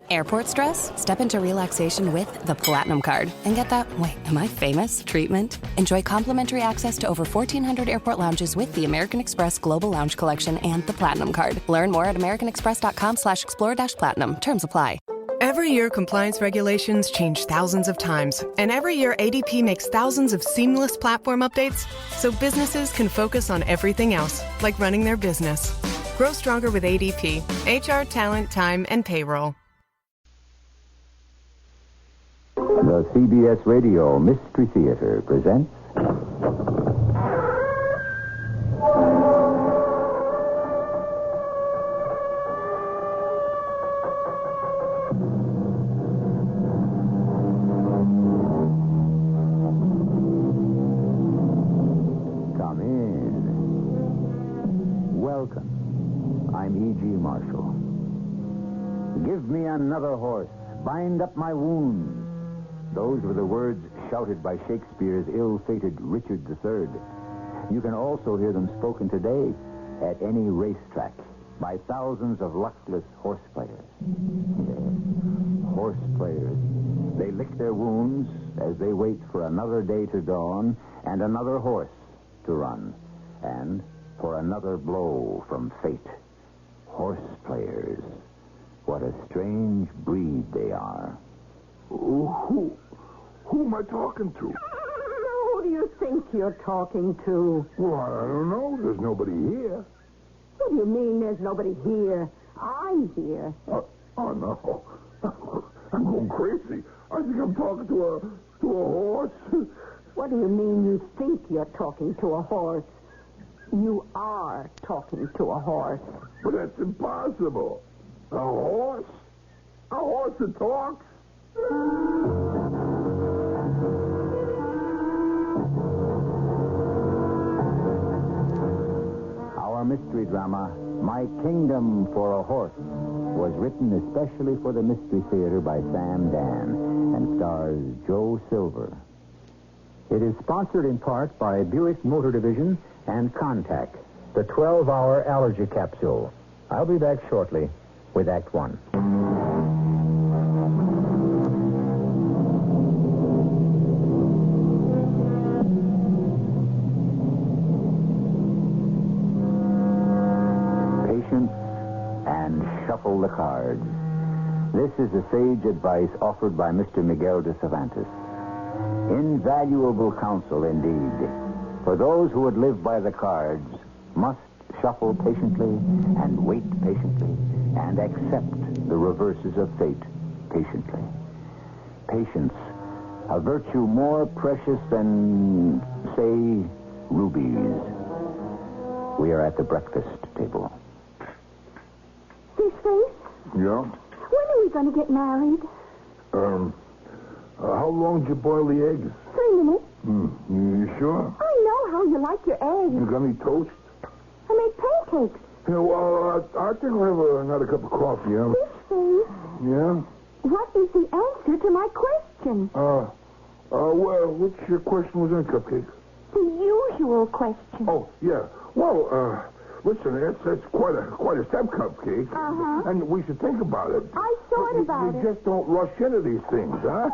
Airport stress? Step into relaxation with the Platinum Card and get that, wait, am I famous? Treatment. Enjoy complimentary access to over 1,400 airport lounges with the American Express Global Lounge Collection and the Platinum Card. Learn more at americanexpress.com/explore-platinum. Terms apply. Every year, compliance regulations change thousands of times. And every year, ADP makes thousands of seamless platform updates so businesses can focus on everything else, like running their business. Grow stronger with ADP. HR, talent, time, and payroll. The CBS Radio Mystery Theater presents... Come in. Welcome. I'm E.G. Marshall. Give me another horse. Bind up my wounds. Those were the words shouted by Shakespeare's ill-fated Richard III. You can also hear them spoken today at any racetrack by thousands of luckless horse players. Yes, horse players. They lick their wounds as they wait for another day to dawn and another horse to run, and for another blow from fate. Horse players. What a strange breed they are. Who am I talking to? Who do you think you're talking to? Well, I don't know. There's nobody here. What do you mean there's nobody here? I'm here. Oh, no. I'm going crazy. I think I'm talking to a horse. What do you mean you think you're talking to a horse? You are talking to a horse. But that's impossible. A horse? A horse that talks? Our mystery drama, My Kingdom for a Horse, was written especially for the Mystery Theater by Sam Dan and stars Joe Silver. It is sponsored in part by Buick Motor Division and Contact, the 12-hour allergy capsule. I'll be back shortly with Act One. And shuffle the cards. This is the sage advice offered by Mr. Miguel de Cervantes. Invaluable counsel indeed. For those who would live by the cards must shuffle patiently and wait patiently and accept the reverses of fate patiently. Patience, a virtue more precious than, say, rubies. We are at the breakfast table. This face? Yeah? When are we going to get married? How long did you boil the eggs? 3 minutes. You sure? I know how you like your eggs. You got any toast? I made pancakes. Yeah, well, I think we'll have another cup of coffee, yeah? This face? Yeah? What is the answer to my question? Well, which question was in, Cupcake? The usual question. Oh, yeah. Well, listen, that's quite a step, Cupcake. Uh-huh. And we should think about it. I thought about You it. just don't rush into these things, huh?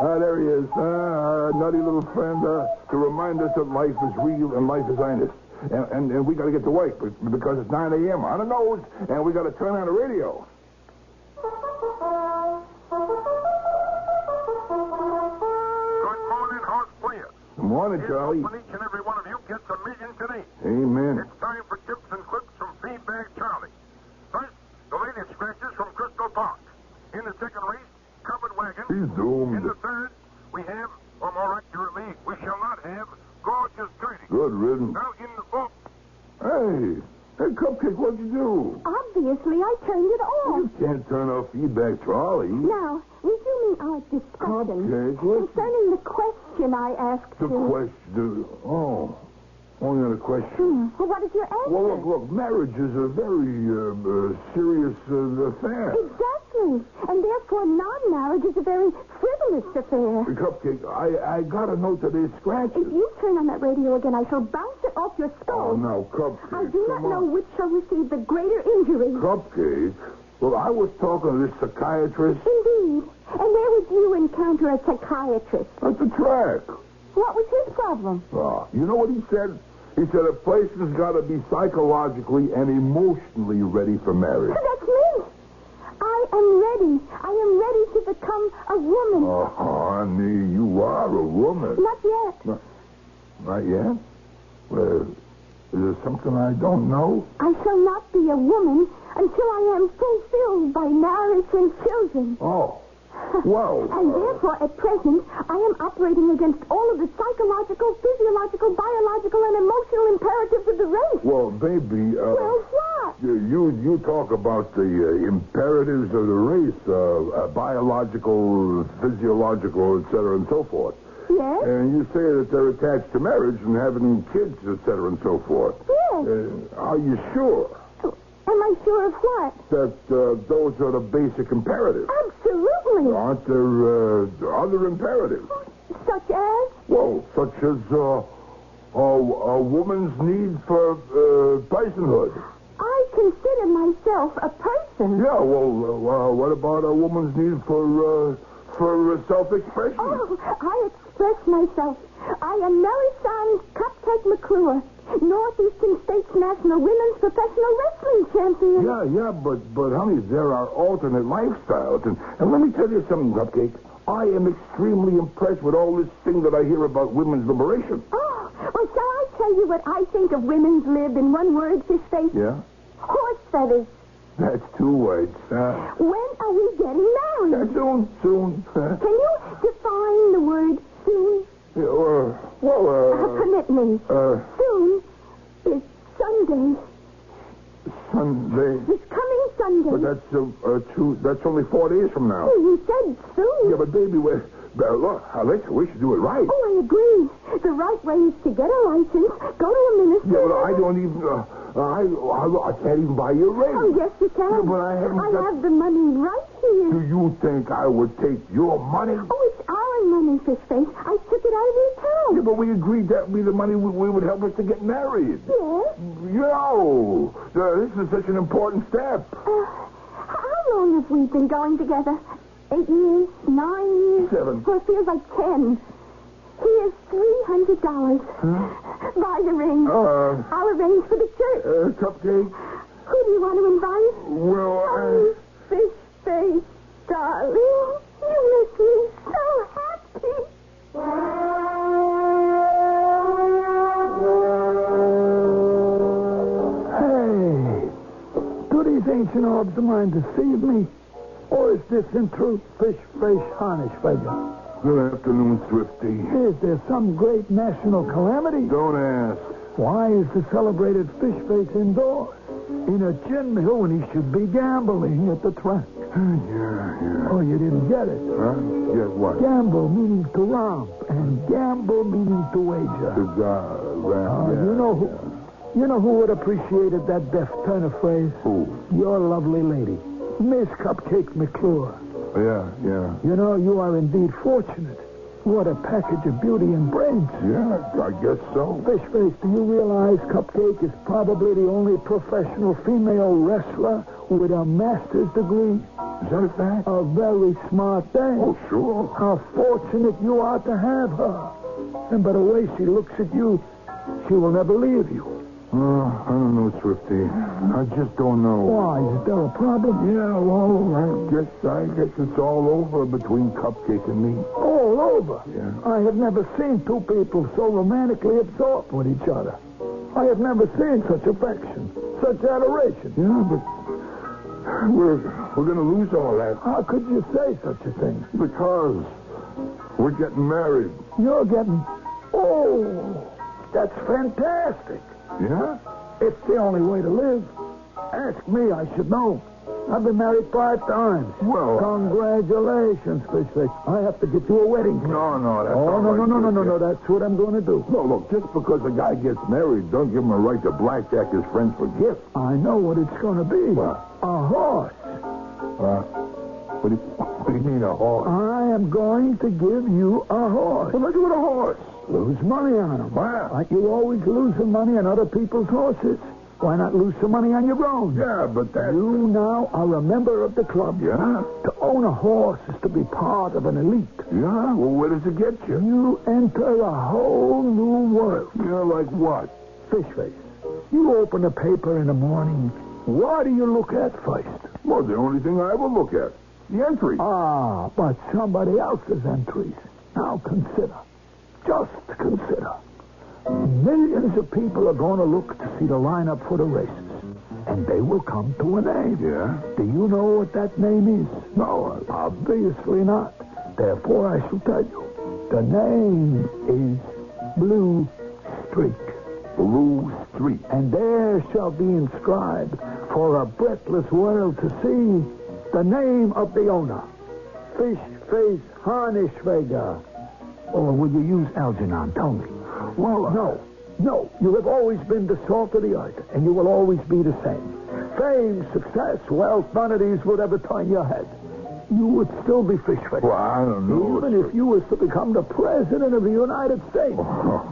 There he is. Nutty little friend, to remind us that life is real and life is honest. And we got to get to work because it's 9 a.m. on the nose, and we got to turn on the radio. Good morning, horse players. Good morning, Charlie. Each and every one of you gets $1 million today. Amen. It's time for tips and clips from Feedback Charlie. First, the latest scratches from Crystal Park. In the second race, Covered Wagon. He's doomed. In the third, we have, or more accurately, we shall not have, Gorgeous Trading. Good riddance. Now, in the fourth. Hey, Cupcake, what'd you do? Obviously, I turned it off. You can't turn off Feedback Charlie. Now, resuming our discussion Cupcake, what? concerning the question I asked The you. question. Oh, only on a question. Well, what is your answer? Well, look, marriage is a very serious affair. Exactly. And therefore, non-marriage is a very frivolous affair. Cupcake, I got a note that there's scratches. If you turn on that radio again, I shall bounce it off your skull. Oh, no, Cupcake. I do not come know on. which shall receive the greater injury. Cupcake. Well, I was talking to this psychiatrist Indeed. And where would you encounter a psychiatrist? at the track. What was his problem? You know what he said? He said a person's got to be psychologically and emotionally ready for marriage. That's me. I am ready. I am ready to become a woman. Oh, honey, you are a woman. Not yet. Not yet? Well, is there something I don't know? I shall not be a woman until I am fulfilled by marriage and children. Oh. Well. And therefore, at present, I am operating against all of the psychological, physiological, biological, and emotional imperatives of the race. Well, baby. Well, what? You talk about the imperatives of the race, biological, physiological, et cetera, and so forth. Yes? And you say that they're attached to marriage and having kids, et cetera, and so forth. Yes. Are you sure Am I sure of what? that those are the basic imperatives? Absolutely. Aren't there other imperatives? Such as? Well, such as a woman's need for personhood. I consider myself a person. Yeah, well, what about a woman's need for self-expression? Oh, I express myself. I am Melisande Cupcake McClure, Northeastern States National Women's Professional Wrestling Champion. Yeah, but honey, there are alternate lifestyles. And let me tell you something, Cupcake. I am extremely impressed with all this thing that I hear about women's liberation. Oh, well, shall I tell you what I think of women's lib in one word, Fishface? Yeah? Horse feathers. That's 2 words. When are we getting married? Soon. Can you define the word soon? Permit me. Soon is Sunday. Sunday. This coming Sunday. But that's only 4 days from now. You said soon. Yeah, but baby, look, Alexa, we should do it right. Oh, I agree. The right way is to get a license, go to a minister. Yeah, but I don't even, I can't even buy you a ring. Oh, yes, you can. Yeah, but I have the money right here. Do you think I would take your money? Oh, it's our money, Fishface. I took it out of your account. Yeah, but we agreed that would be the money we would help us to get married. Yes? This is such an important step. How long have we been going together? 8 years? 9 years? 7. Well, it feels like 10. Here's $300. Buy the ring. I'll arrange for the church. Cupcake? Who do you want to invite? Well, Fish face, darling. You make me so happy. Hey, do these ancient orbs of mine deceive me? Or is this in truth fish-face harnish figure? Good afternoon, Thrifty. Is there some great national calamity? Don't ask. Why is the celebrated fish-face indoors? In a gin mill when he should be gambling at the track. Yeah. Oh, you didn't get it. Huh? Get what? Gamble meaning to romp, and gamble meaning to wager. You know who would have appreciated that deft turn of phrase? Who? Your lovely lady, Miss Cupcake McClure. Yeah. You know, you are indeed fortunate. What a package of beauty and brains. Yeah, I guess so. Fishface, do you realize Cupcake is probably the only professional female wrestler with a master's degree? Is that a fact? A very smart thing. Oh, sure. How fortunate you are to have her. And by the way she looks at you, she will never leave you. I don't know, Thrifty. I just don't know. Why? Is there a problem? Yeah, well, I guess it's all over between Cupcake and me. All over? Yeah. I have never seen two people so romantically absorbed with each other. I have never seen such affection, such adoration. Yeah, but we're going to lose all that. How could you say such a thing? Because we're getting married. You're getting... Oh, that's fantastic. Yeah? It's the only way to live. Ask me, I should know. I've been married 5 times. Well... Congratulations, Fishface. I have to get you a wedding cake. No, that's Oh, all no, right. no. That's what I'm going to do. No, look, just because a guy gets married, don't give him a right to blackjack his friends for gifts. I know what it's going to be. What? A horse. What do you mean, a horse? I am going to give you a horse. What'll I do with a horse? Lose money on him. Wow. Like you always losing money on other people's horses. Why not lose some money on your own? Yeah, but that... You now are a member of the club. Yeah? To own a horse is to be part of an elite. Yeah? Well, where does it get you? You enter a whole new world. Yeah, like what? Fish face. You open a paper in the morning. What do you look at first? Well, the only thing I ever look at. The entry. Ah, but somebody else's entries. Now consider. Just consider. Millions of people are going to look to see the lineup for the races. And they will come to a name. Yeah? Do you know what that name is? No, obviously not. Therefore, I shall tell you. The name is Blue Streak. Blue Streak. And there shall be inscribed for a breathless world to see the name of the owner. Fish Face Harnischweger. Or will you use Algernon? Tell me. Well, No. You have always been the salt of the earth, and you will always be the same. Fame, success, wealth, none of these would ever turn your head. You would still be Fish Face. Well, I don't know. Even if you was to become the president of the United States,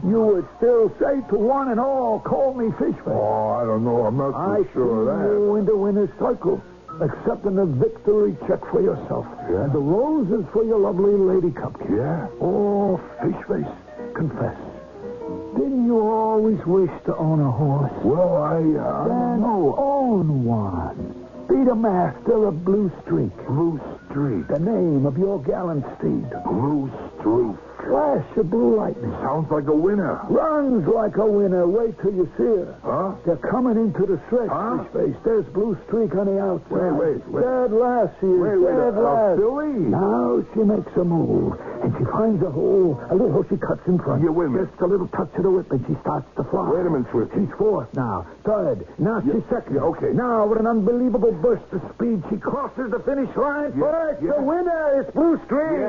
you would still say to one and all, call me Fish Face. Oh, I don't know. I'm not I too sure of see that. you in the winner's circle, accepting a victory check for yourself. Yeah. And the roses for your lovely lady cupcake. Yeah? Oh, Fish Face, confess. Didn't you always wish to own a horse? Well, I Then don't know. own one. Be the master of Blue Streak. Blue Streak. The name of your gallant steed. Blue Streak. Flash of blue lightning. Sounds like a winner. Runs like a winner. Wait till you see her. Huh? They're coming into the stretch, Huh? Fish Face. There's Blue Streak on the outside. Wait. Dead last, she is. Dead a last. filly? Now she makes a move, and she finds a hole. A little hole she cuts in front. Yeah, wait a minute. Just a little touch of the whip, and she starts to fly. Wait a minute, Swifty. She's fourth now. Third. Now she's second. Yeah, okay. Now, with an unbelievable burst of speed, she crosses the finish line. Yeah, First, yeah. the winner is Blue Streak.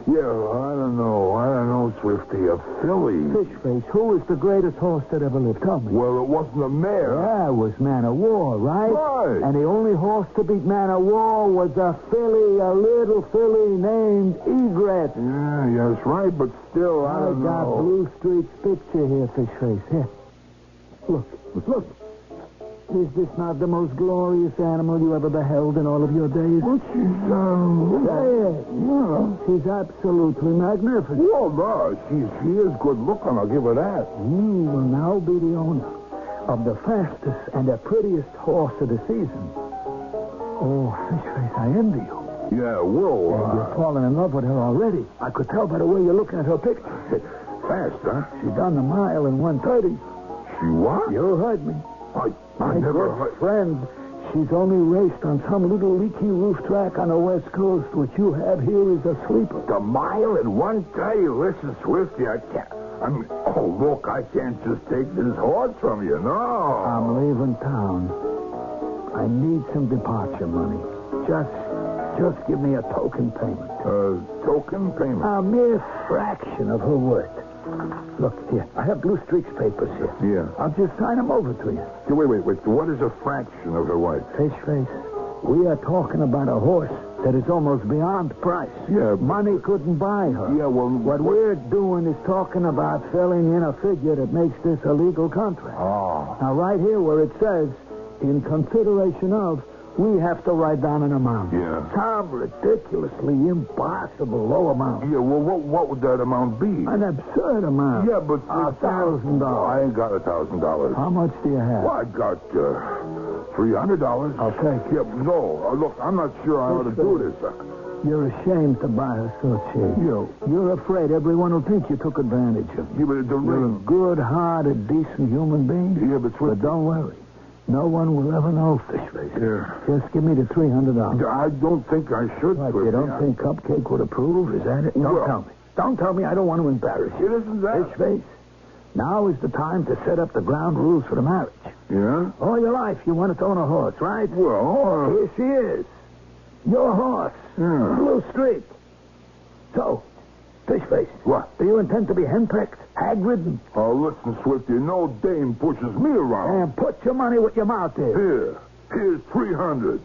Yeah, I don't know, Swifty. A filly. Fish Face, who is the greatest horse that ever lived? Tell me. Well, it wasn't a mare. Yeah, it was Man of War, right? Right. And the only horse to beat Man of War was a filly, a little filly named Egret. Yeah, that's right, but still, I don't got know. Blue Streak's picture here, Fish Face. Here. Look. Is this not the most glorious animal you ever beheld in all of your days? Well, She's absolutely magnificent. Well, no, she is good looking, I'll give her that. You will now be the owner of the fastest and the prettiest horse of the season. Oh, Fish Face, I envy you. Yeah, well, You're falling in love with her already. I could tell by the way you're looking at her picture. fast, huh? She done the mile in 1:30. She what? You heard me. I My never good heard... friend, she's only raced on some little leaky roof track on the West Coast. What you have here is a sleeper. The mile in 1:30? Listen, Swifty, I can't... look, I can't just take this horse from you, no. I'm leaving town. I need some departure money. Just give me a token payment. Token payment? A mere fraction of her worth. Look, here, I have Blue Streak's papers here. Yeah. I'll just sign them over to you. Wait. What is a fraction of her wife? Fish Face, we are talking about a horse that is almost beyond price. Yeah. Money couldn't buy her. Yeah, well... What we're doing is talking about filling in a figure that makes this a legal contract. Oh. Now, right here where it says, in consideration of, we have to write down an amount. Yeah. Some ridiculously impossible low amount. Yeah, well, what would that amount be? An absurd amount. Yeah, but... $1,000. I ain't got $1,000. How much do you have? Well, I got $300. I'll take it. Yeah, no, look, I'm not sure I ought to do this. You're ashamed to buy her so cheap. You're afraid everyone will think you took advantage of me. Yeah, but the You're a ring... good-hearted, decent human being. Yeah, but... But don't worry. No one will ever know, Fish Face. Yeah. Just give me the $300. I don't think I should. What, Swifty. you don't think Cupcake would approve? Is that it? Well- Don't tell me. Don't tell me. I don't want to embarrass you. It isn't that. Fish Face, now is the time to set up the ground rules for the marriage. Yeah? All your life, you wanted to own a horse, right? Well, Here she is. Your horse. Yeah. Blue Streak. So, Fish Face. What? Do you intend to be henpecked, hag-ridden? Oh, listen, Swifty, no dame pushes me around. And put your money where your mouth is. Here's $300.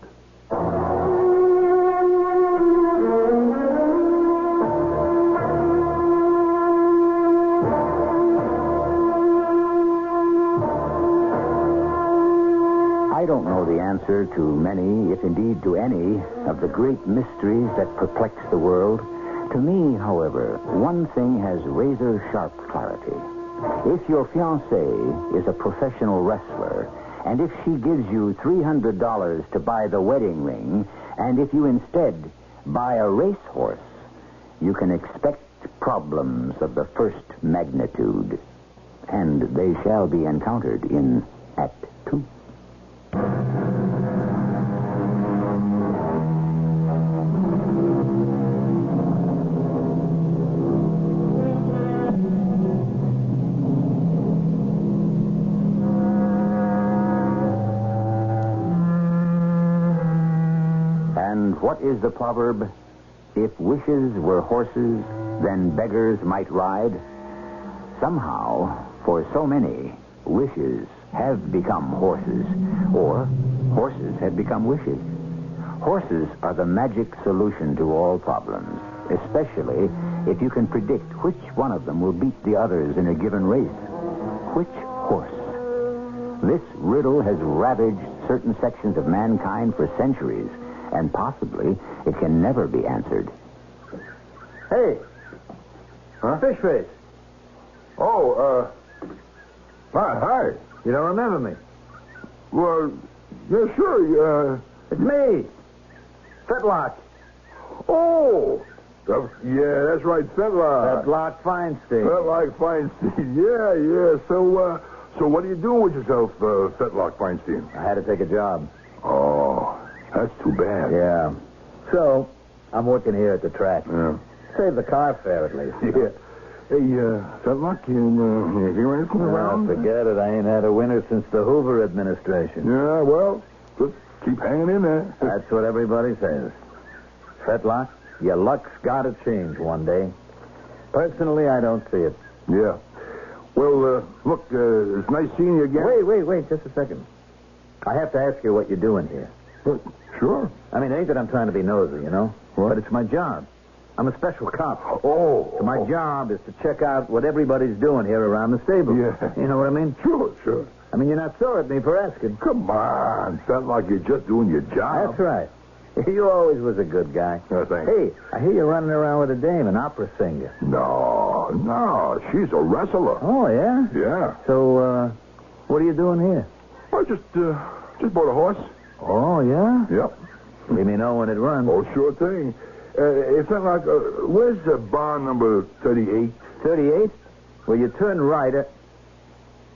answer to many, if indeed to any, of the great mysteries that perplex the world. To me, however, one thing has razor-sharp clarity. If your fiancée is a professional wrestler, and if she gives you $300 to buy the wedding ring, and if you instead buy a racehorse, you can expect problems of the first magnitude. And they shall be encountered in Act 2. And what is the proverb? If wishes were horses, then beggars might ride. Somehow, for so many, wishes have become horses, or horses have become wishes. Horses are the magic solution to all problems, especially if you can predict which one of them will beat the others in a given race. Which horse? This riddle has ravaged certain sections of mankind for centuries, and possibly it can never be answered. Hey. Huh? Fish face. Oh, hi. You don't remember me? Well, yeah, sure. It's me. Fetlock. Oh, yeah, that's right, Fetlock. Fetlock Feinstein. Fetlock Feinstein. Yeah. So what are you doing with yourself, Fetlock Feinstein? I had to take a job. Oh, that's too bad. Yeah. So, I'm working here at the track. Yeah. Save the car fare, at least. Yeah. Hey, Fetlock, you hear anything around? Forget it. I ain't had a winter since the Hoover administration. Yeah, well, just keep hanging in there. That's what everybody says. Fetlock, your luck's got to change one day. Personally, I don't see it. Yeah. Well, look, it's nice seeing you again. Wait, just a second. I have to ask you what you're doing here. Sure. I mean, it ain't that I'm trying to be nosy, you know? What? But it's my job. I'm a special cop. Oh. So my job is to check out what everybody's doing here around the stable. Yeah. You know what I mean? Sure. I mean, you're not sore at me for asking. Come on. Fetlock, you're just doing your job. That's right. You always was a good guy. Oh, thanks. Hey, I hear you running around with a dame, an opera singer. No. She's a wrestler. Oh, yeah? Yeah. So, what are you doing here? I just bought a horse. Oh, yeah? Yep. Let me know when it runs. Oh, sure thing. It's not like, where's barn number 38? 38? Well, you turn right at...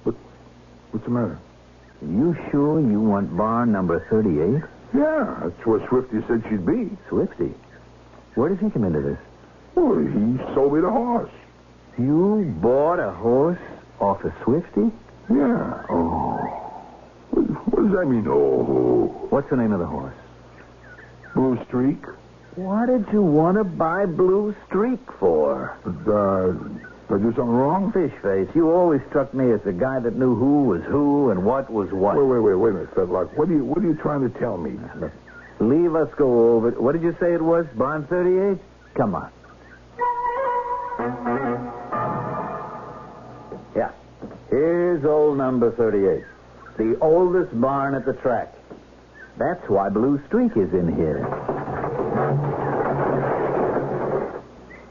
What's the matter? You sure you want barn number 38? Yeah, that's where Swifty said she'd be. Swifty? Where does he come into this? Well, he sold me the horse. You bought a horse off of Swifty? Yeah. Oh. What does that mean, oh? What's the name of the horse? Blue Streak. What did you want to buy Blue Streak for? Did I do something wrong? Fish face, you always struck me as the guy that knew who was who and what was what. Wait a minute, Fetlock. What are you trying to tell me? Look, leave us go over it. What did you say it was? Barn 38? Come on. Yeah. Here's old number 38. The oldest barn at the track. That's why Blue Streak is in here.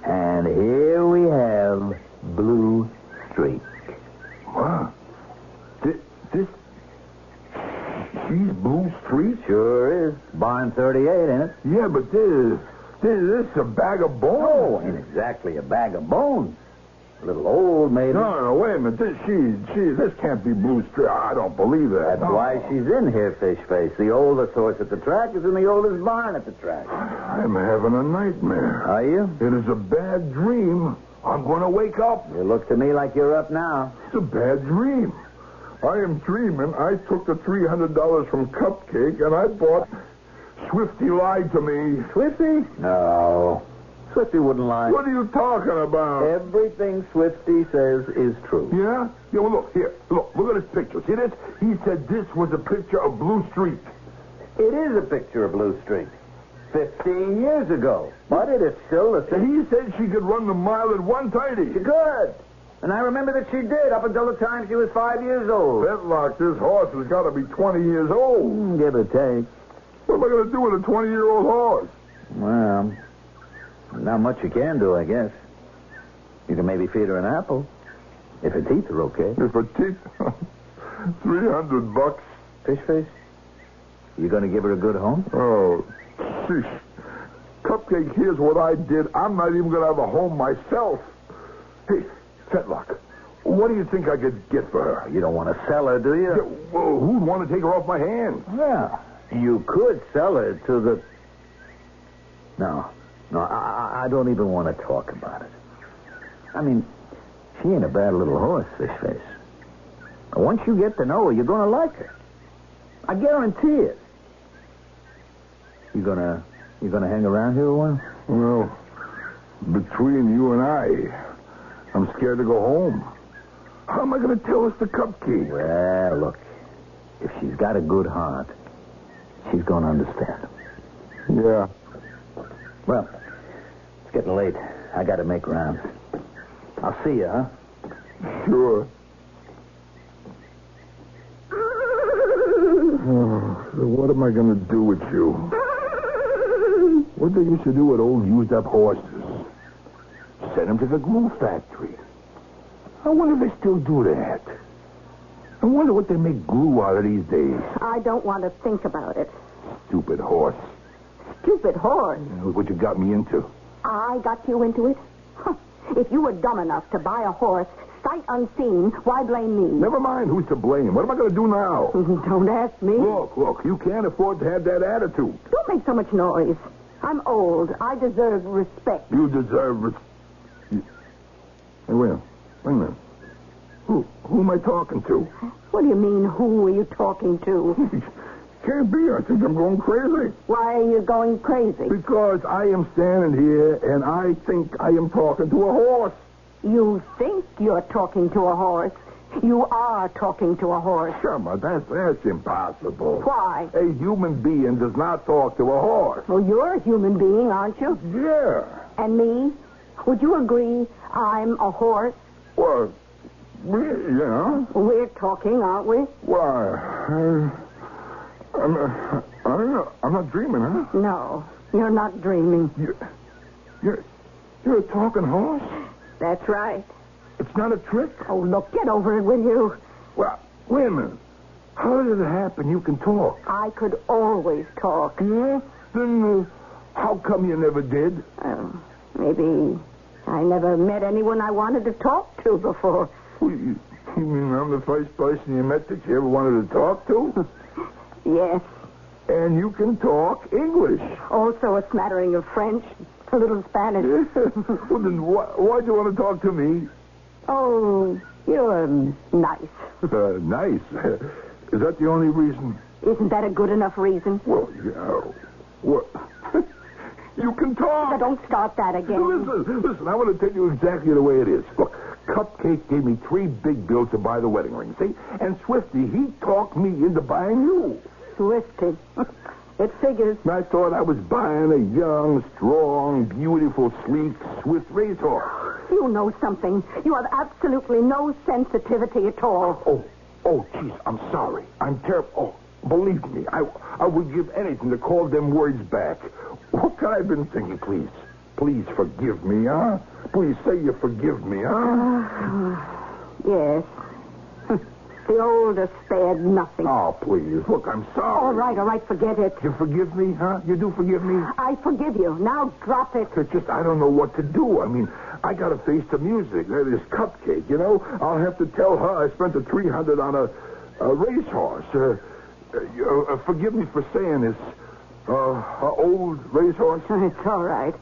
And here we have Blue Streak. What? She's Blue Streak? Sure is. Barn 38, ain't it? Yeah, but this is a bag of bones. Oh, ain't exactly a bag of bones. A little old, maybe. No, wait a minute. This can't be Blue Streak. I don't believe that. That's why she's in here, Fish Face. The oldest horse at the track is in the oldest barn at the track. I'm having a nightmare. Are you? It is a bad dream. I'm going to wake up. You look to me like you're up now. It's a bad dream. I am dreaming I took the $300 from Cupcake and I bought... Swifty lied to me. Swifty? No. Swifty wouldn't lie. What are you talking about? Everything Swifty says is true. Yeah? Yeah, well, look, here. Look at this picture. See this? He said this was a picture of Blue Streak. It is a picture of Blue Streak. 15 years ago. But it is still the same. He said she could run the mile at 1:30. She could. And I remember that she did up until the time she was 5 years old. Fetlock, this horse has got to be 20 years old. Give or take. What am I going to do with a 20-year-old horse? Well, not much you can do, I guess. You can maybe feed her an apple. If her teeth are okay. If her teeth... $300. Fish face? You going to give her a good home? Oh, sheesh. Cupcake, here's what I did. I'm not even going to have a home myself. Hey, Fetlock, what do you think I could get for her? You don't want to sell her, do you? Yeah, well, who'd want to take her off my hands? Well, you could sell her to the... No, I don't even want to talk about it. I mean, she ain't a bad little horse, Fish Face. Once you get to know her, you're going to like her. I guarantee it. You gonna hang around here a while? Well, between you and I'm scared to go home. How am I going to tell Mr. Cupcake? Well, look, if she's got a good heart, she's going to understand. Yeah. Well, it's getting late. I got to make rounds. I'll see you, huh? Sure. Oh, so what am I going to do with you? What they used to do with old used-up horses? Send them to the glue factory. I wonder if they still do that. I wonder what they make glue out of these days. I don't want to think about it. Stupid horse. Stupid horse. Look what you got me into. I got you into it? Huh. If you were dumb enough to buy a horse sight unseen, why blame me? Never mind who's to blame. What am I going to do now? Don't ask me. Look, you can't afford to have that attitude. Don't make so much noise. I'm old. I deserve respect. You deserve Hey, wait a minute. Who am I talking to? What do you mean, who are you talking to? Can't be. I think I'm going crazy. Why are you going crazy? Because I am standing here and I think I am talking to a horse. You think you're talking to a horse. You are talking to a horse. Come on, that's impossible. Why? A human being does not talk to a horse. Well, you're a human being, aren't you? Yeah. And me? Would you agree I'm a horse? Well, yeah. We're talking, aren't we? Well, I'm not dreaming, huh? No, you're not dreaming. You're a talking horse? That's right. It's not a trick? Oh, look, get over it, will you? Well, wait a minute. How did it happen you can talk? I could always talk. Yeah? Then how come you never did? Maybe I never met anyone I wanted to talk to before. Well, you mean I'm the first person you met that you ever wanted to talk to? Yes. And you can talk English. Also a smattering of French, a little Spanish. Well, then why'd you want to talk to me? Oh, you're nice. Nice? Is that the only reason? Isn't that a good enough reason? Well, yeah. What? You can talk. Now, don't start that again. Listen, I want to tell you exactly the way it is. Look, Cupcake gave me 3 big bills to buy the wedding ring, see? And Swifty, he talked me into buying you. Swifty. It figures. I thought I was buying a young, strong, beautiful, sleek, swift racehorse. You know something. You have absolutely no sensitivity at all. Oh, jeez, I'm sorry. I'm terrible. Oh, believe me, I would give anything to call them words back. What could I have been thinking, please? Please forgive me, huh? Please say you forgive me, huh? Yes. The old are spared nothing. Oh, please. Look, I'm sorry. All right, forget it. You forgive me, huh? You do forgive me? I forgive you. Now drop it. It's just, I don't know what to do. I mean, I got to face the music. This Cupcake, you know? I'll have to tell her I spent the $300 on a racehorse. Forgive me for saying this. Old racehorse? It's all right.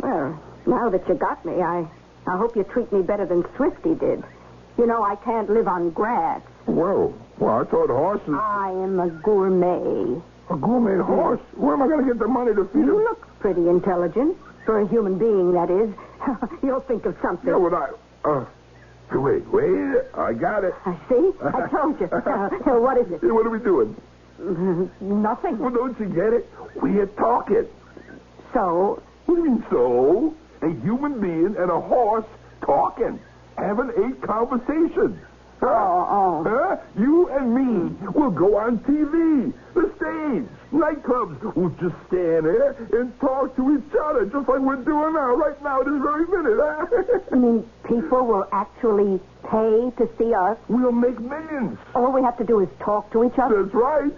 Well, now that you got me, I hope you treat me better than Swifty did. You know, I can't live on grass. Well, I thought horses... I am a gourmet. A gourmet horse? Where am I going to get the money to feed You him? look pretty intelligent. For a human being, that is. You'll think of something. Yeah, wait. I got it. See? I told you. What is it? Hey, what are we doing? Nothing. Well, don't you get it? We're talking. So? What do you mean, so? A human being and a horse talking. having a conversation. Oh. Huh? You and me will go on TV, the stage, nightclubs. We'll just stand there and talk to each other, just like we're doing now, right now, this very minute. Huh? You mean people will actually pay to see us? We'll make millions. All we have to do is talk to each other? That's right.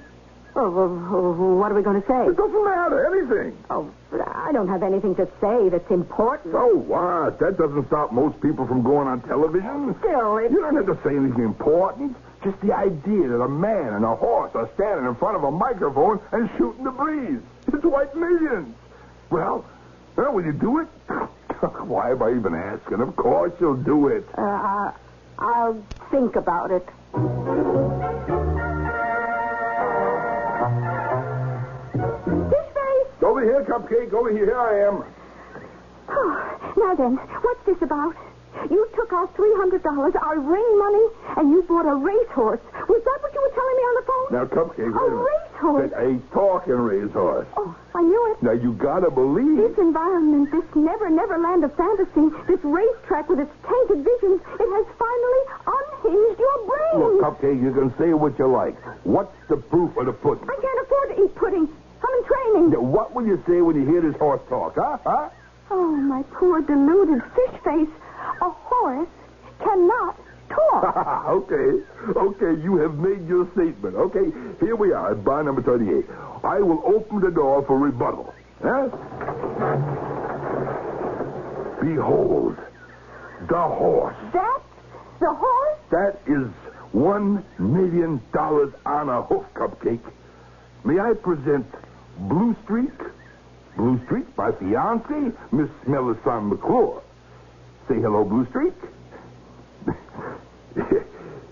What are we going to say? It doesn't matter, anything. Oh, but I don't have anything to say that's important. So what? That doesn't stop most people from going on television. Still, You don't have to say anything important. Just the idea that a man and a horse are standing in front of a microphone and shooting the breeze. It's worth millions. Well, will you do it? Why am I even asking? Of course you'll do it. I'll think about it. Over here, Cupcake. Over here. Here I am. Oh, now then, what's this about? You took our $300, our ring money, and you bought a racehorse. Was that what you were telling me on the phone? Now, Cupcake, a racehorse? A talking racehorse. Oh, I knew it. Now, you gotta believe. This environment, this never land of fantasy, this racetrack with its tainted visions, it has finally unhinged your brain. Look, Cupcake, you can say what you like. What's the proof of the pudding? I can't afford to eat pudding. I'm in training. Now, what will you say when you hear this horse talk, huh? Oh, my poor deluded fish face. A horse cannot talk. Okay, you have made your statement. Okay, here we are at bar number 38. I will open the door for rebuttal. Huh? Behold, the horse. That's the horse? That is $1 million on a hoof, Cupcake. May I present Blue Streak? Blue Streak, my fiancée, Miss Melisande McClure. Say hello, Blue Streak.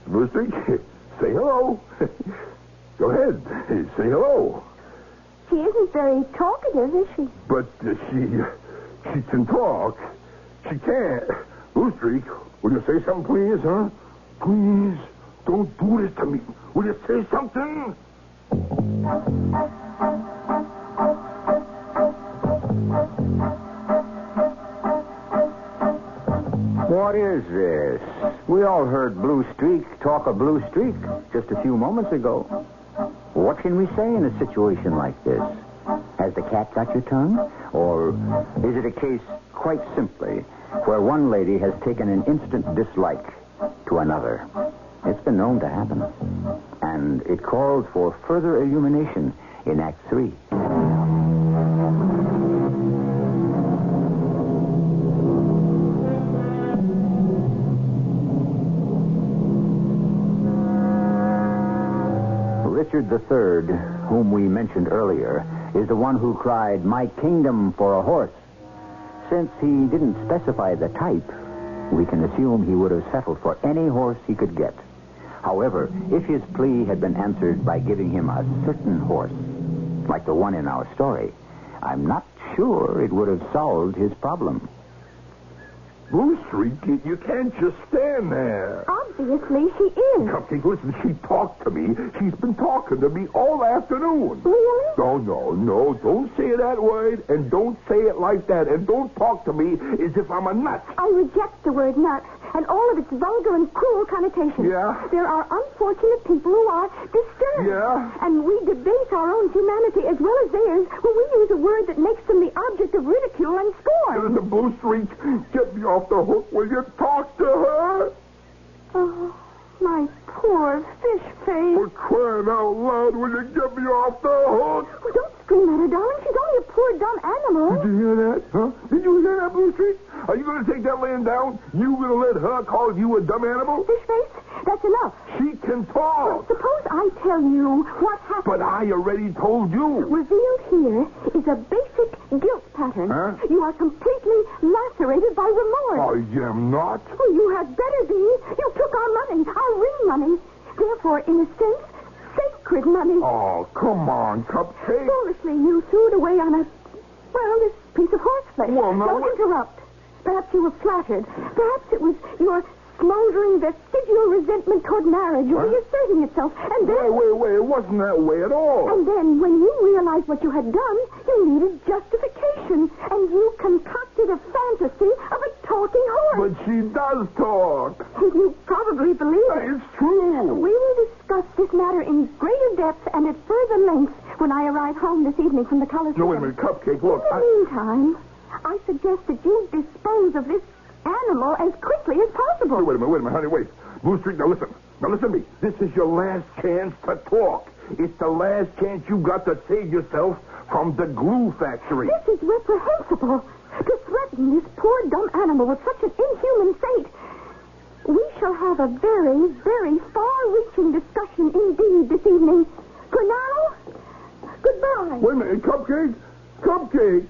Blue Streak, say hello. Go ahead, say hello. She isn't very talkative, is she? But she can talk. She can't. Blue Streak, will you say something, please, huh? Please, don't do this to me. Will you say something? What is this? We all heard Blue Streak talk of Blue Streak just a few moments ago. What can we say in a situation like this? Has the cat got your tongue? Or is it a case, quite simply, where one lady has taken an instant dislike to another? It's been known to happen. And it calls for further illumination in Act 3. Richard III, whom we mentioned earlier, is the one who cried, "My kingdom for a horse." Since he didn't specify the type, we can assume he would have settled for any horse he could get. However, if his plea had been answered by giving him a certain horse, like the one in our story, I'm not sure it would have solved his problem. Blue Streak, you can't just stand there. Obviously, she is. Cupcake, listen, she talked to me. She's been talking to me all afternoon. Really? No. Don't say that word, and don't say it like that, and don't talk to me as if I'm a nut. I reject the word nut and all of its vulgar and cruel connotations. Yeah? There are unfortunate people who are disturbed. Yeah? And we debase our own humanity as well as theirs when we use a word that makes them the object of ridicule and scorn. The Blue Streak, get me off the hook. Will you talk to her? Oh, my poor fish face. For crying out loud, will you get me off the hook? Oh, don't scream at her, darling. She's only a poor, dumb animal. Did you hear that? Huh? Did you hear that, Blue Streak? Are you going to take that laying down? You going to let her call you a dumb animal? Fish face, that's enough. She can talk. Suppose I tell you what happened. But I already told you. Revealed here is a basic guilt pattern. Huh? You are completely lacerated by remorse. I am not. Well, you had better be. You took our money, our ring money. Therefore, in a sense, sacred money. Oh, come on, Cupcake. Foolishly, you threw it away on this piece of horseflesh. Well, now Don't interrupt. Perhaps you were flattered. Perhaps it was your smoldering vestigial resentment toward marriage reasserting itself. And then... Wait. It wasn't that way at all. And then, when you realized what you had done, you needed justification. And you concocted a fantasy of a talking horse. But she It does talk. You probably believe it. It's true. We will discuss this matter in greater depth and at further length when I arrive home this evening from the Coliseum. No, wait a minute, Cupcake, look. In the meantime, I suggest that you dispose of this animal as quickly as possible. Wait a minute, honey, wait. Blue Street, now listen to me. This is your last chance to talk. It's the last chance you got to save yourself from the glue factory. This is reprehensible. To threaten this poor dumb animal with such an inhuman fate. We shall have a very, very far-reaching discussion indeed this evening. For now, goodbye. Wait a minute, Cupcake? Cupcake?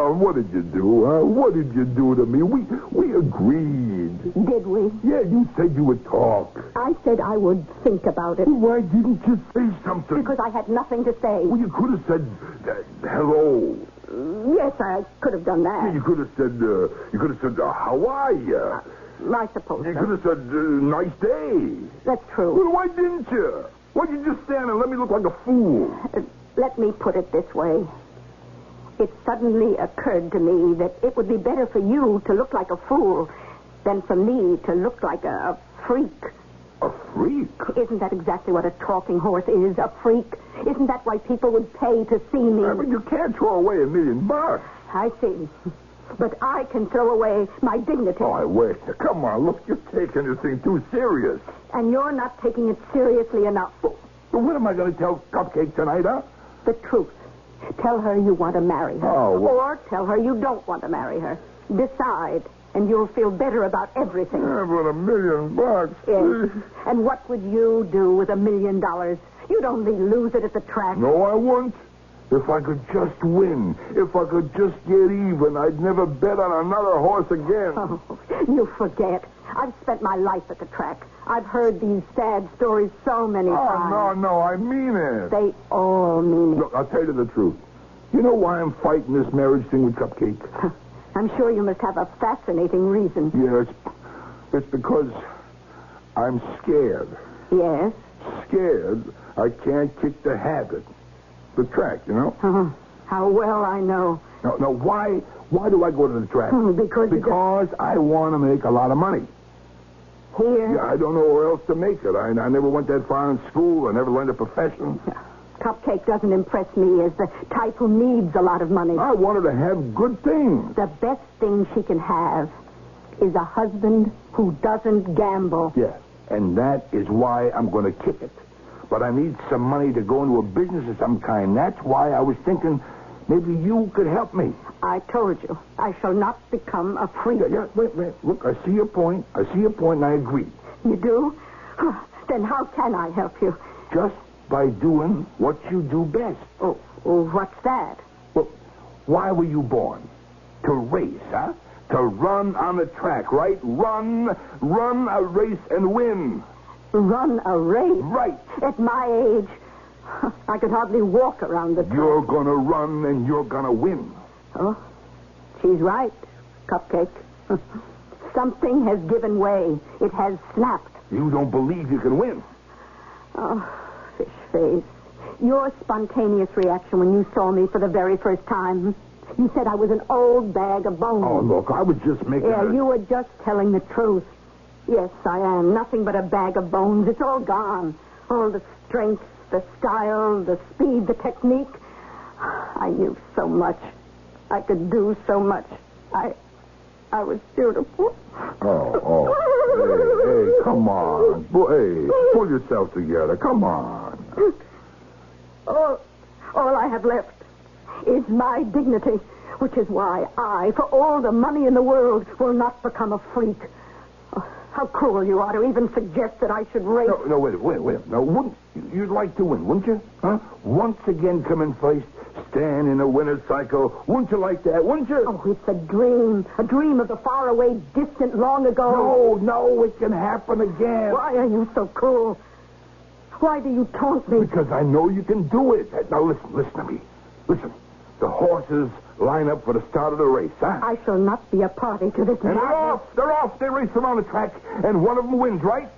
What did you do? What did you do to me? We agreed. Did we? Yeah, you said you would talk. I said I would think about it. Why didn't you say something? Because I had nothing to say. Well, you could have said hello. Yes, I could have done that. Yeah, you could have said, how are you? I suppose You so. could have said, nice day. That's true. Well, why didn't you? Why'd you just stand and let me look like a fool? Let me put it this way. It suddenly occurred to me that it would be better for you to look like a fool than for me to look like a freak. A freak? Isn't that exactly what a talking horse is, a freak? Isn't that why people would pay to see me? But you can't throw away $1 million. I see. But I can throw away my dignity. Oh, I wish. Come on, look, you're taking this thing too serious. And you're not taking it seriously enough. Well, what am I going to tell Cupcake tonight, huh? The truth. Tell her you want to marry her. Oh, well. Or tell her you don't want to marry her. Decide, and you'll feel better about everything. Yeah, but $1 million. Yes. And what would you do with $1 million? You'd only lose it at the track. No, I wouldn't. If I could just win, if I could just get even, I'd never bet on another horse again. Oh, you forget. I've spent my life at the track. I've heard these sad stories so many times. No, I mean it. They all mean it. Look, I'll tell you the truth. You know why I'm fighting this marriage thing with Cupcake? I'm sure you must have a fascinating reason. Yeah, it's because I'm scared. Yes? Scared I can't kick the habit. The track, you know? How well I know. No, why do I go to the track? Because I want to make a lot of money. Here? Yeah, I don't know where else to make it. I never went that far in school. I never learned a profession. Cupcake doesn't impress me as the type who needs a lot of money. I wanted to have good things. The best thing she can have is a husband who doesn't gamble. Yeah, and that is why I'm going to kick it. But I need some money to go into a business of some kind. That's why I was thinking maybe you could help me. I told you, I shall not become a freak. Yeah, wait. Look, I see your point, and I agree. You do? Then how can I help you? Just by doing what you do best. Oh, what's that? Well, why were you born? To race, huh? To run on the track, right? Run a race and win. Run a race? Right. At my age, I could hardly walk around the track. You're going to run and you're going to win. Oh, she's right, Cupcake. Something has given way. It has snapped. You don't believe you can win. Oh, fish face. Your spontaneous reaction when you saw me for the very first time. You said I was an old bag of bones. Oh, look, I was just making you were just telling the truth. Yes, I am. Nothing but a bag of bones. It's all gone. All the strength, the style, the speed, the technique. I knew so much. I could do so much. I was beautiful. Oh. Hey, come on. Hey, pull yourself together. Come on. All I have left is my dignity, which is why I, for all the money in the world, will not become a freak. How cruel you are to even suggest that I should race. No, wait. No, you'd like to win, wouldn't you? Huh? Once again come in first, stand in a winner's cycle. Wouldn't you like that, wouldn't you? Oh, it's a dream of the faraway, distant, long ago. No, it can happen again. Why are you so cruel? Why do you taunt me? Because I know you can do it. Now, listen to me. Listen, the horses line up for the start of the race, huh? I shall not be a party to this And madness. they're off. They race around the track, and one of them wins, right?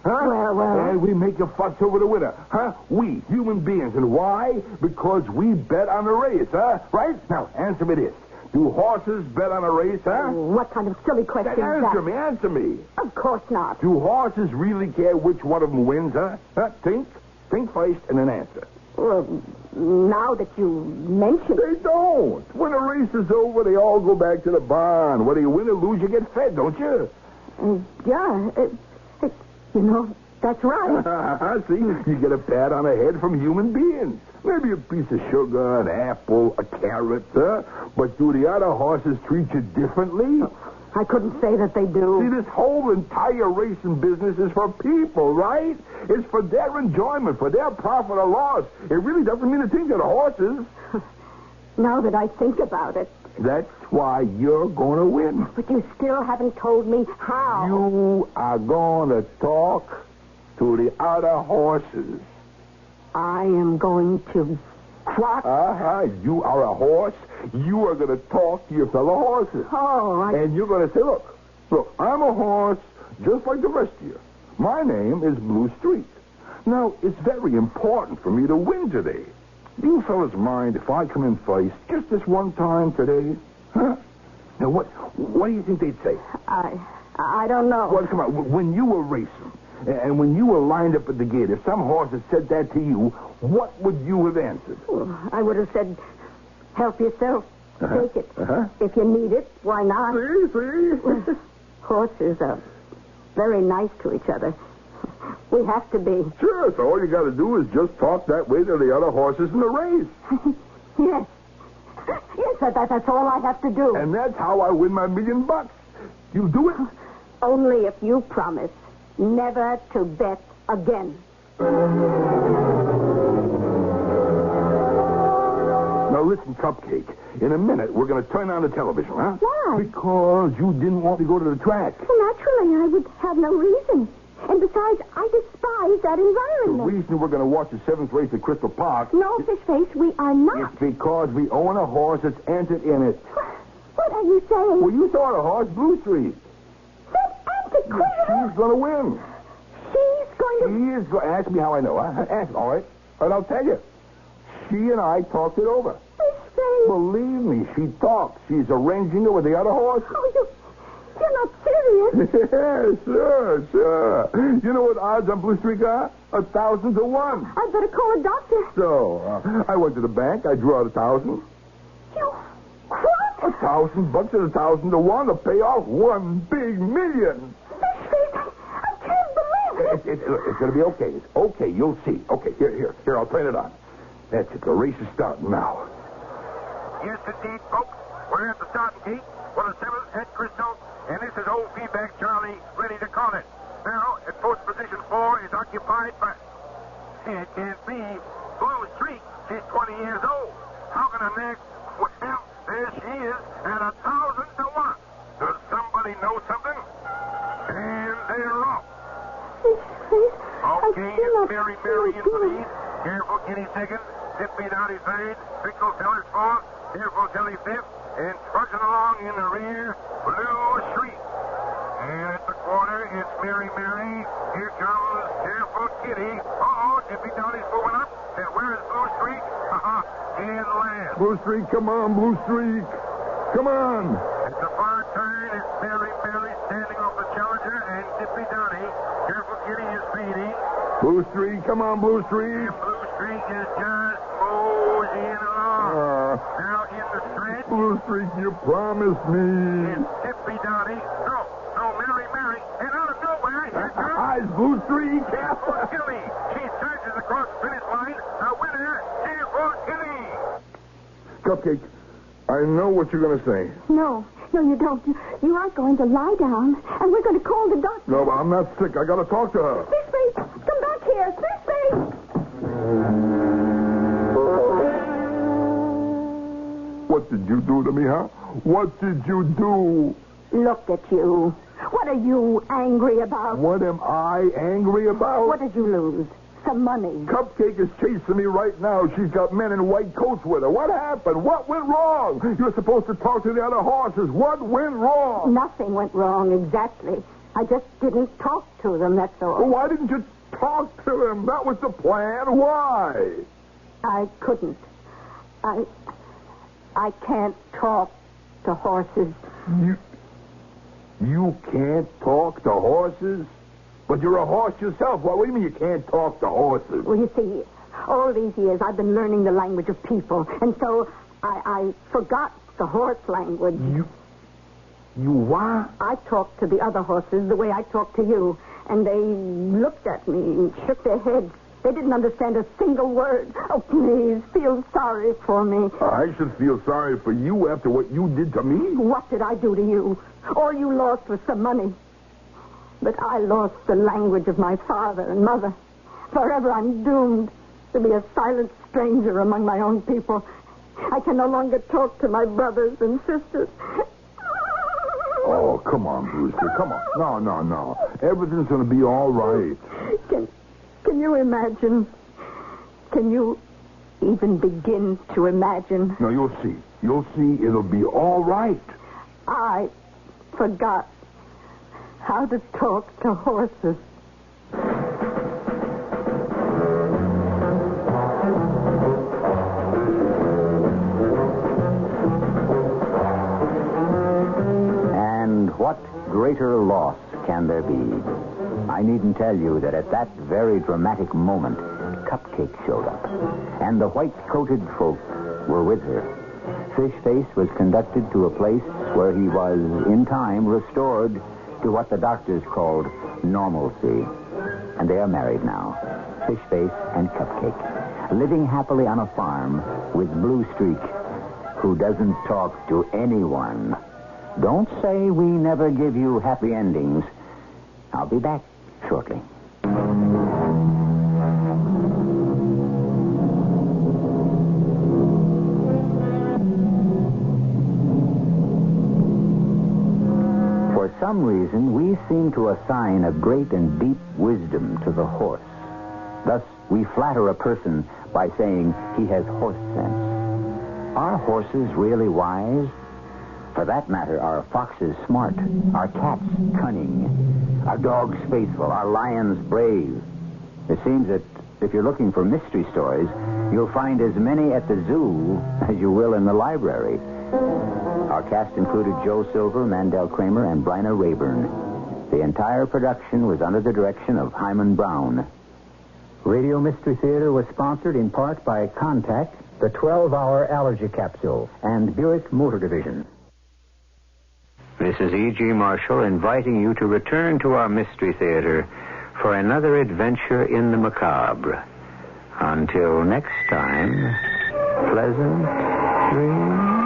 Huh? Well. And we make a fuss over the winner, huh? We, human beings. And why? Because we bet on the race, huh? Right? Now, answer me this. Do horses bet on a race, huh? What kind of silly question is that? Answer me. Of course not. Do horses really care which one of them wins, huh? Think first and then answer. Well, now that you mention it. They don't. When a race is over, they all go back to the barn. Whether you win or lose, you get fed, don't you? Yeah. That's right. See, you get a pat on the head from human beings. Maybe a piece of sugar, an apple, a carrot, huh? But do the other horses treat you differently? I couldn't say that they do. See, this whole entire racing business is for people, right? It's for their enjoyment, for their profit or loss. It really doesn't mean a thing to the horses. Now that I think about it. That's why you're going to win. But you still haven't told me how. You are going to talk to the other horses. I am going to what? You are a horse. You are going to talk to your fellow horses. And you're going to say, look, I'm a horse just like the rest of you. My name is Blue Streak. Now, it's very important for me to win today. Do you fellas mind if I come in first just this one time today? Huh? Now, what do you think they'd say? I don't know. Well, come on. When you were racing and when you were lined up at the gate, if some horse had said that to you, what would you have answered? I would have said, help yourself. Take it. If you need it, why not? See? Horses are very nice to each other. We have to be. Sure, so all you got to do is just talk that way to the other horses in the race. Yes. Yes, that's all I have to do. And that's how I win my $1 million. You do it? Only if you promise never to bet again. Now listen, Cupcake. In a minute, we're going to turn on the television, huh? Why? Because you didn't want to go to the track. Well, naturally, I would have no reason. And besides, I despise that environment. The reason we're going to watch the 7th race at Crystal Park... No, Fishface, we are not. It's because we own a horse that's entered in it. What are you saying? Well, you saw the horse, Blue Streak. That antiquated... She's going to win. She's going to... She is going... Ask me how I know, huh? Ask, all right? And I'll tell you. She and I talked it over. Fishface. Believe me, she talks. She's arranging it with the other horses. Oh, you're not serious. Yeah, sure. You know what odds on Blue Streak are? 1,000 to 1. I'd better call a doctor. So, I went to the bank. I drew out 1,000. You... What? $1,000 at 1,000 to 1 to pay off $1 big million. Fishface, I can't believe it. It's going to be okay. It's okay. You'll see. Okay, here. I'll turn it on. That's it. The race is starting now. Yes, indeed, folks. We're at the starting gate for the 7th at Crystal. And this is old feedback Charlie ready to call it. Now, at post position 4 is occupied by... It can't be. Blue Streak. She's 20 years old. How can I next? Well, there she is at 1,000 to 1. Does somebody know something? And they're off. Okay, it's Mary in the lead. Careful, Kitty second. Zippy down his third. Pickle Sellers fourth. Careful, Kelly fifth. And trudging along in the rear, Blue Streak. And at the corner, it's Mary. Here comes Careful Kitty. Zippy down is moving up. And where is Blue Streak? In last. Blue Streak, come on, Blue Streak. Come on. At the far turn, it's Mary standing off the Challenger and Zippy Downey. Careful Kitty is speeding. Blue Streak, come on, Blue Streak. And Blue Streak is just moseying along. Now in the stretch. Blue Streak, you promised me. It's Zippy Downey. No, Mary. And out of nowhere, here comes... Blue Streak. Careful Kitty. She surges across the finish line. The winner, Careful Kitty. Cupcake, I know what you're going to say. No, you don't. You are going to lie down, and we're going to call the doctor. No, but I'm not sick. I got to talk to her. Fishface, come back here. Fishface! What did you do to me, huh? What did you do? Look at you. What are you angry about? What am I angry about? What did you lose? Some money. Cupcake is chasing me right now. She's got men in white coats with her. What happened? What went wrong? You're supposed to talk to the other horses. What went wrong? Nothing went wrong, exactly. I just didn't talk to them, that's all. Well, why didn't you talk to them? That was the plan. Why? I couldn't. I can't talk to horses. You can't talk to horses? But you're a horse yourself. What do you mean you can't talk to horses? Well, you see, all these years I've been learning the language of people, and so I forgot the horse language. You what? I talked to the other horses the way I talked to you, and they looked at me and shook their heads. They didn't understand a single word. Oh, please, feel sorry for me. I should feel sorry for you after what you did to me? What did I do to you? All you lost was some money. But I lost the language of my father and mother. Forever I'm doomed to be a silent stranger among my own people. I can no longer talk to my brothers and sisters. Oh, come on, Brewster. Come on. No. Everything's going to be all right. Can you imagine? Can you even begin to imagine? No, you'll see. You'll see it'll be all right. I forgot how to talk to horses. And what greater loss can there be? I needn't tell you that at that very dramatic moment, Cupcake showed up, and the white-coated folk were with her. Fishface was conducted to a place where he was, in time, restored to what the doctors called normalcy. And they are married now, Fishface and Cupcake, living happily on a farm with Blue Streak, who doesn't talk to anyone. Don't say we never give you happy endings. I'll be back shortly. For some reason, we seem to assign a great and deep wisdom to the horse. Thus, we flatter a person by saying he has horse sense. Are horses really wise? For that matter, are foxes smart? Are cats cunning? Are dogs faithful? Are lions brave? It seems that if you're looking for mystery stories, you'll find as many at the zoo as you will in the library. Our cast included Joe Silver, Mandel Kramer, and Bryna Rayburn. The entire production was under the direction of Hyman Brown. Radio Mystery Theater was sponsored in part by Contact, the 12-hour allergy capsule, and Buick Motor Division. This is E.G. Marshall inviting you to return to our Mystery Theater for another adventure in the macabre. Until next time, pleasant dreams.